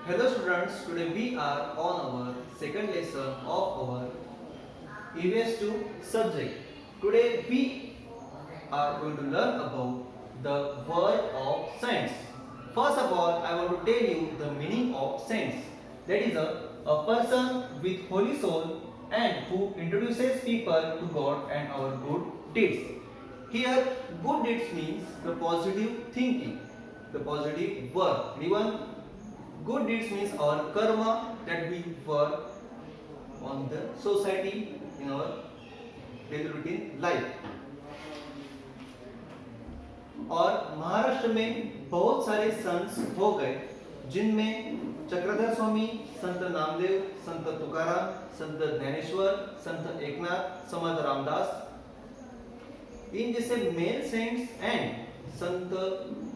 Hello students, today we are on our second lesson of our EVS 2 subject. Today we are going to learn about the word of science. First of all, I want to tell you the meaning of saints. That is a person with holy soul and who introduces people to God and our good deeds. Here, good deeds means the positive thinking, the positive work. Even good deeds means our karma that we work on the society in our daily routine life. और महाराष्ट्र में बहुत सारे संत हो गए जिनमें चक्रधर स्वामी, संत नामदेव, संत तुकाराम, संत ज्ञानेश्वर, संत एकनाथ, समर्थ रामदास, इन जैसे mail cents and संत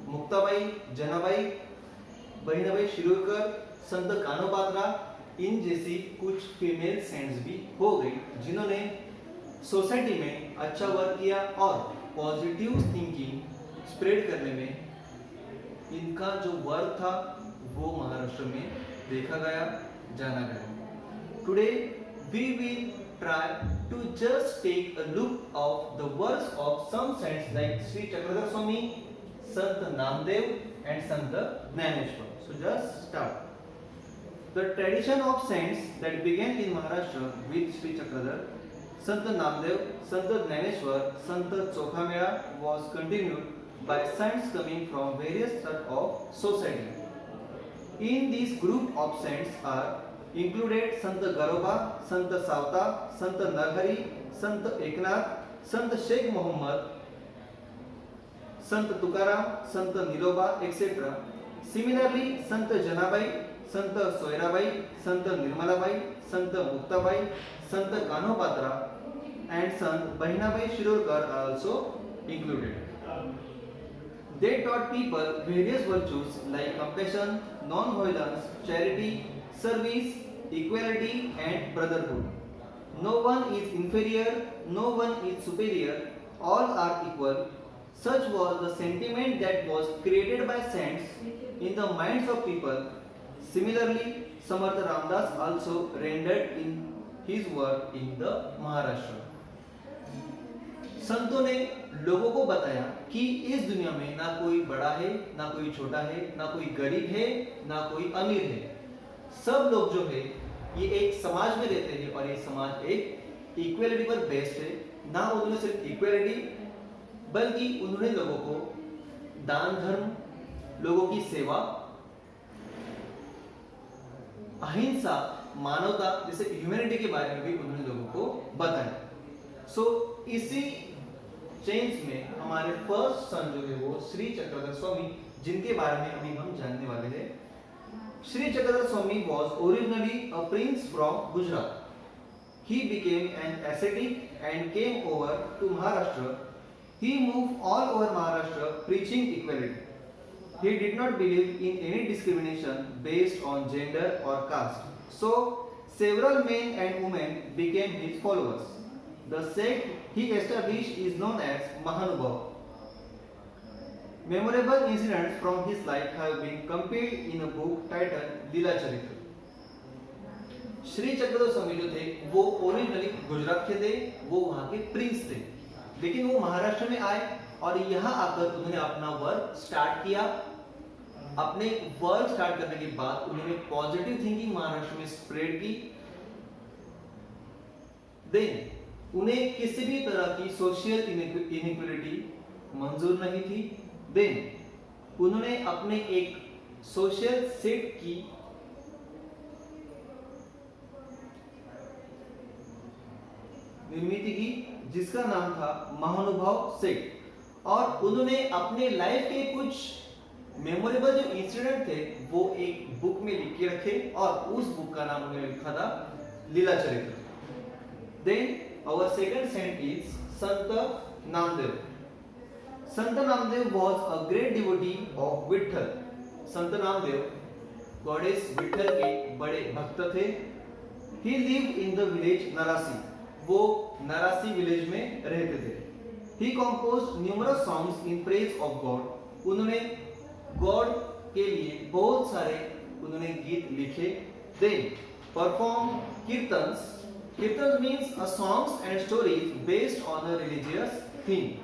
मुक्ताबाई, जनाबाई, बहिणाबाई शिरोडकर, संत कानोपात्रा, इन जैसी कुछ फीमेल सेंट्स भी हो गई जिन्होंने सोसाइटी में अच्छा वर्क किया और पॉजिटिव थिंकिंग स्प्रेड करने में इनका जो वर्क था वो महाराष्ट्र में देखा गया, जाना गया. Today we will try to just take a look of the works of some saints like Sri Chakradhar Swami, Sant Namdev and Sant Jnaneshwar. So just start. The tradition of saints that began in Maharashtra with Sri Chakradhar, Sant Namdev, Sant Jnaneshwar, Sant Chokhamela was continued by saints coming from various sorts of society. In this group of saints are included Sant Garoba, Sant Savta, Sant Narhari, Sant Eknath, Sant Sheikh Muhammad, Sant Tukaram, Sant Niloba, etc. Similarly, Sant Janabai, Sant Soirabai, Sant Nirmalabai, Sant Muktabai, Sant Kanopatra and Sant Bahinabai Shirorkar are also included. They taught people various virtues like compassion, non-violence, charity, service, equality and brotherhood. No one is inferior, no one is superior, all are equal. Such was the sentiment that was created by saints in the minds of people. Similarly, Samarth Ramdas also rendered in his work in the Maharashtra. संतों ने लोगों को बताया कि इस दुनिया में ना कोई बड़ा है, ना कोई छोटा है, ना कोई गरीब है, ना कोई अमीर है. सब लोग जो है ये एक समाज में रहते हैं और ये समाज एक इक्वलिटी पर बेस्ड है. ना उन्होंने सिर्फ इक्वलिटी बल्कि उन्होंने लोगों को दान धर्म, लोगों की सेवा, अहिंसा, मानवता जैसे ह्यूमैनिटी के बारे में भी उन्होंने लोगों को बताया. सो इसी चेंज में हमारे फर्स्ट सन जो है वो श्री चक्रधर स्वामी, जिनके बारे में अभी हम जानने वाले हैं. Sri Chakradhar Swami was originally a prince from Gujarat. He became an ascetic and came over to Maharashtra. He moved all over Maharashtra preaching equality. He did not believe in any discrimination based on gender or caste. So, several men and women became his followers. The sect he established is known as Mahanubhav. Memorable incidents from his life have been compiled in a book titled लीला चरित्र. श्री चक्रधर स्वामी जो थे वो originally Gujarat के थे, वो वहां के Prince थे, लेकिन वो महाराष्ट्र में आए और यहाँ आकर उन्होंने अपना वर्क स्टार्ट किया. अपने वर्क स्टार्ट करने के बाद उन्होंने पॉजिटिव थिंकिंग महाराष्ट्र में स्प्रेड की. देन उन्हें किसी भी तरह की सोशल इनइक्वालिटी मंजूर नहीं थी. देन उन्होंने अपने एक सोशल सेक्ट की निर्मित की जिसका नाम था महानुभाव सेक्ट. और उन्होंने अपने लाइफ के कुछ मेमोरेबल जो इंसिडेंट थे वो एक बुक में लिख के रखे और उस बुक का नाम उन्होंने लिखा था Lila Charitra. Then our second saint is Sant Namdev. Sant Namdev was a great devotee of Vitthal. Sant Namdev goddess Vitthal के बड़े भक्त थे. He lived in the village Narasi. वो नरासी विलेज में रहते थे. He composed numerous songs in praise of God. उन्होंने God के लिए बहुत सारे उन्होंने गीत लिखे। They perform kirtans. Kirtans means a songs and stories based on a religious theme.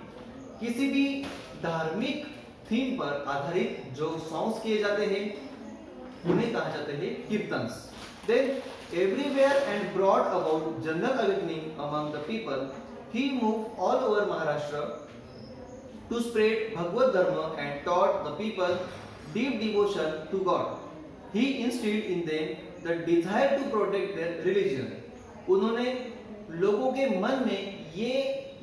किसी भी धार्मिक थीम पर आधारित जो सॉन्ग्स किए जाते हैं उन्हें कहा जाते हैं kirtans. Then everywhere and brought about general awakening among the people, he moved all over Maharashtra to spread Bhagavad Dharma and taught the people deep devotion to God. He instilled in them the desire to protect their religion. उन्होंने लोगों के मन में ये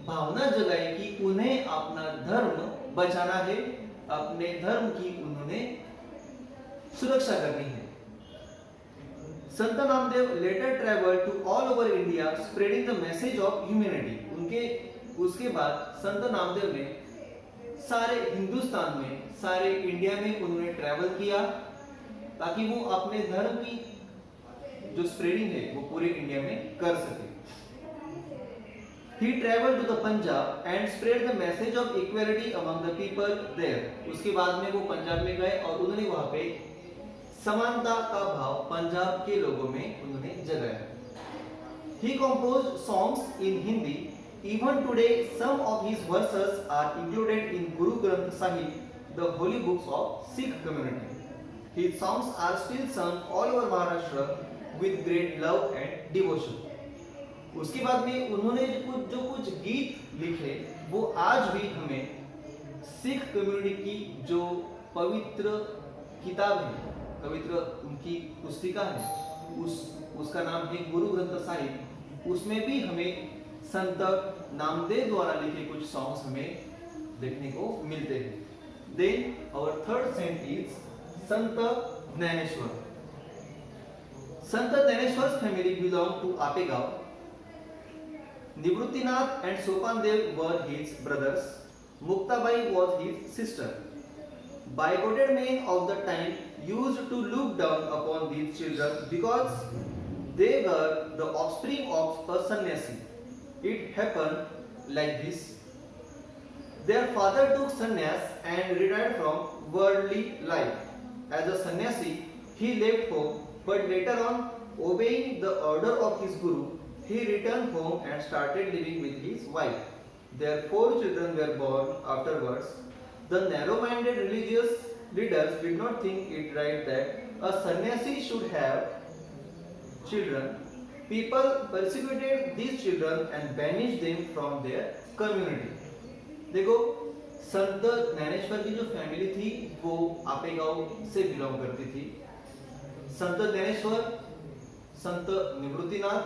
भावना जगाई कि उन्हें अपना धर्म बचाना है, अपने धर्म की उन्होंने सुरक्षा करनी है। संत Namdev later traveled to all over India spreading the message of humanity. उसके बाद संत नामदेव ने सारे हिंदुस्तान में, सारे इंडिया में उन्होंने ट्रैवल किया ताकि वो अपने धर्म की जो स्प्रेडिंग है वो पूरे इंडिया में कर सके। He traveled to the Punjab and spread the message of equality among the people there. उसके बाद में वो पंजाब में गए और उन्होंने वहां पे समानता का भाव पंजाब के लोगों में उन्होंने जगाया। He composed songs in Hindi. Even today, some of his verses are included in Guru Granth Sahib, the holy books of Sikh community. His songs are still sung all over Maharashtra with great love and devotion. उसके बाद में उन्होंने जो कुछ गीत लिखे वो आज भी हमें सिख कम्युनिटी की जो पवित्र किताब है, पवित्र उनकी पुस्तिका है, उसका नाम है गुरु ग्रंथ साहिब। उसमें भी हमें संत नामदेव द्वारा लिखे कुछ सॉन्ग्स हमें देखने को मिलते हैं। Then our third saint is Sant Dnyaneshwar. Sant Dnyaneshwar family belong to Apegaon. Nivruttinath and Sopandev were his brothers. Muktabai was his sister. Bigoted men of the time used to look down upon these children because they were the offspring of a sannyasi. It happened like this. Their father took sannyas and retired from worldly life. As a sannyasi, he left home, but later on, obeying the order of his guru, he returned home and started living with his wife. Their 4 children were born afterwards. The narrow-minded religious leaders did not think it right that a sannyasi should have children. People persecuted these children and banished them from their community. देखो, संत ज्ञानेश्वर की जो family थी वो आपेगांव से belong करती थी। संत ज्ञानेश्वर, संत निवृत्तिनाथ,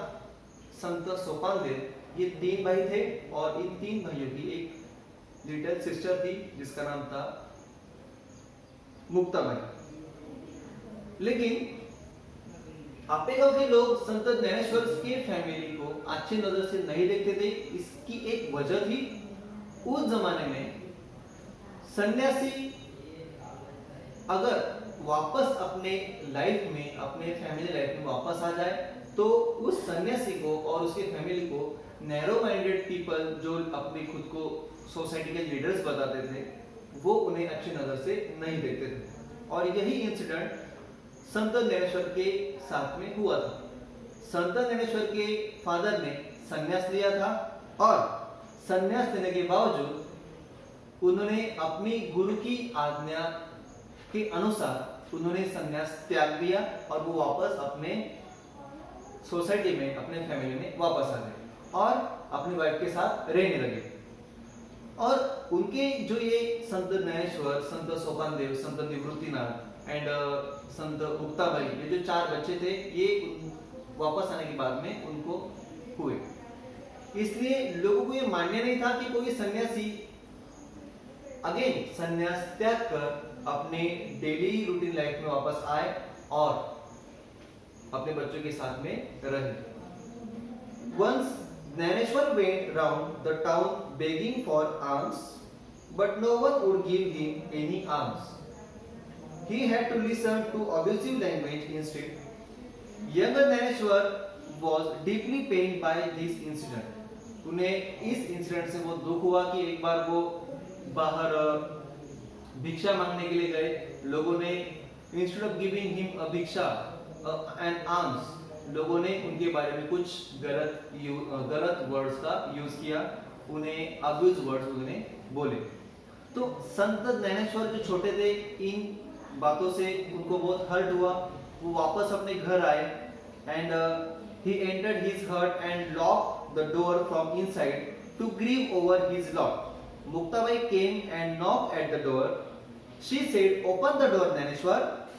संत सोपानदेव, ये 3 भाई थे और इन 3 भाइयों की एक लिटिल सिस्टर थी जिसका नाम था मुक्ताबाई। लेकिन आपेगांव के लोग संत ज्ञानेश्वर के फैमिली को अच्छी नजर से नहीं देखते थे। इसकी एक वजह थी, उस जमाने में सन्यासी अगर वापस अपने लाइफ में, अपने फैमिली लाइफ में वापस आ जाए तो उस सन्यासी को और उसके फैमिली को नैरो माइंडेड पीपल जो अपने खुद को सोसाइटी के लीडर्स बताते थे वो उन्हें अच्छी नजर से नहीं देखते थे। और यही इंसिडेंट संत ज्ञानेश्वर के साथ में हुआ था। संत ज्ञानेश्वर के फादर ने संन्यास लिया था और संन्यास लेने के बावजूद उन्होंने अपनी गुरु की आज्ञा के अनुसार उन्होंने संन्यास त्याग दिया और वो वापस अपने सोसाइटी में, अपने फैमिली में वापस आ गए और अपनी वाइफ के साथ रहने लगे। और उनके जो ये संत ज्ञानेश्वर, संत सोपानदेव, संत निवृत्तिनाथ एंड संत मुक्ताबाई, ये जो 4 बच्चे थे, ये वापस आने के बाद में उनको हुए। इसलिए लोगों को ये मान्य नहीं था कि कोई सन्यासी अगेन सन्यास त्याग कर अपने डेली रूटीन लाइफ में वापस आए और अपने बच्चों के साथ में रहे। Once Dnyaneshwar went round the town begging for alms, but no one would give him any alms. He had to listen to abusive language instead. Younger Dnyaneshwar was deeply pained by this incident. उन्हें इस incident से वो दुख हुआ कि एक बार वो बाहर भिक्षा मांगने के लिए गए, लोगों ने instead of giving him a भिक्षा एंड आर्म्स, लोगों ने उनके बारे में कुछ गलत वर्ड्स का यूज किया, उन्हें अब्यूज वर्ड्स उन्हें बोले। तो संत ज्ञानेश्वर जो छोटे थे, इन बातों से उनको बहुत हर्ट हुआ। वो वापस अपने घर आए and he entered his hut and locked the door from inside to grieve over his lot. Muktabai came and knocked at the door. She said, "Open the door, Dhaneshwar.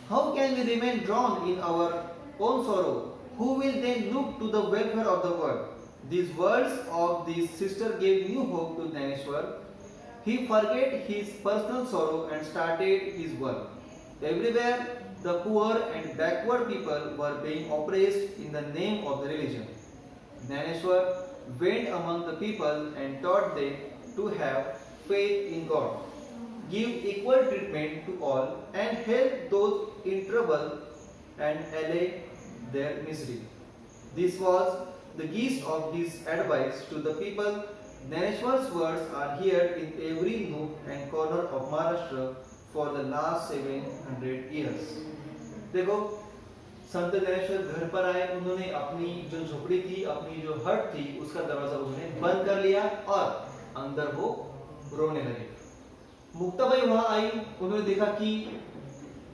How can we remain drowned in our own sorrow? Who will then look to the welfare of the world?" These words of this sister gave new hope to Dhaneshwar. He forgot his personal sorrow and started his work. Everywhere, the poor and backward people were being oppressed in the name of the religion. Dhaneshwar went among the people and taught them to have faith in God, give equal treatment to all, and help those in trouble and allay their misery. This was the gist of his advice to the people. Dhaneshwar's words are heard in every nook and corner of Maharashtra for the last 700 years. देखो, संत ज्ञानेश्वर घर पर आए, उन्होंने अपनी जो झोपड़ी थी, अपनी जो हट थी, उसका दरवाजा उन्होंने बंद कर लिया और अंदर वो रोने लगे। मुक्ताबाई वहां आई, उन्होंने देखा कि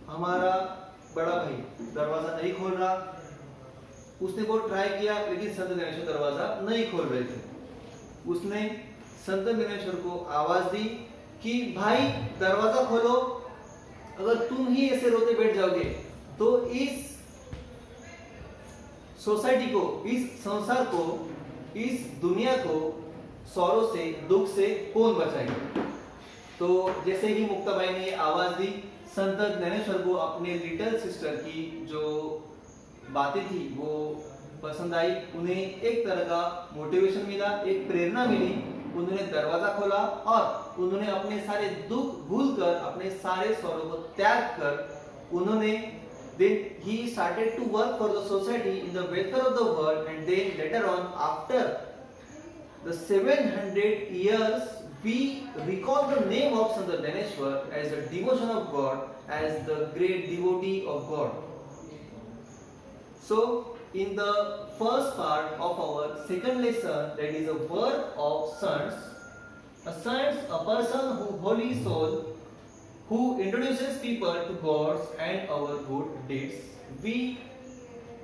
हमारा बड़ा भाई दरवाजा नहीं खोल रहा। उसने बहुत ट्राई किया, लेकिन संत ज्ञानेश्वर दरवाजा नहीं खोल रहे थे। उसने संत ज्ञानेश्वर को आवाज दी कि भाई दरवाजा खोलो, अगर तुम ही ऐसे रोते बैठ जाओगे तो इस सोसाइटी को, इस संसार को, इस दुनिया को सौरों से, दुख से कौन बचाएगा। तो जैसे ही मुक्ताबाई ने आवाज दी, संत ज्ञानेश्वर को अपने लिटिल सिस्टर की जो बातें थी वो पसंद आई। उन्हें एक तरह का मोटिवेशन मिला, एक प्रेरणा मिली। उन्होंने दरवाजा खोला और उन्होंने अपने सारे दुख भूलकर, अपने सारे सौरों को त्याग कर, उन्होंने then he started to work for the society in the welfare of the world, and then later on, after the 700 years, we recall the name of Sant Dhaneshwar as the devotion of God, as the great devotee of God. So in the first part of our second lesson, that is a work of saints, a person who holy soul, who introduces people to God and our good deeds. We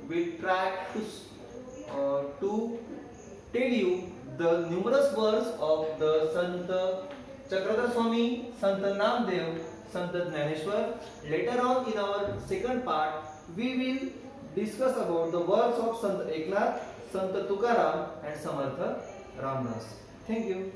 will try to tell you the numerous words of the Sant Chakradhar Swami, Sant Namdev, Sant Dhaneshwar. Later on in our second part, we will discuss about the words of Sant Eknath, Sant Tukaram and Samartha Ramdas. Thank you.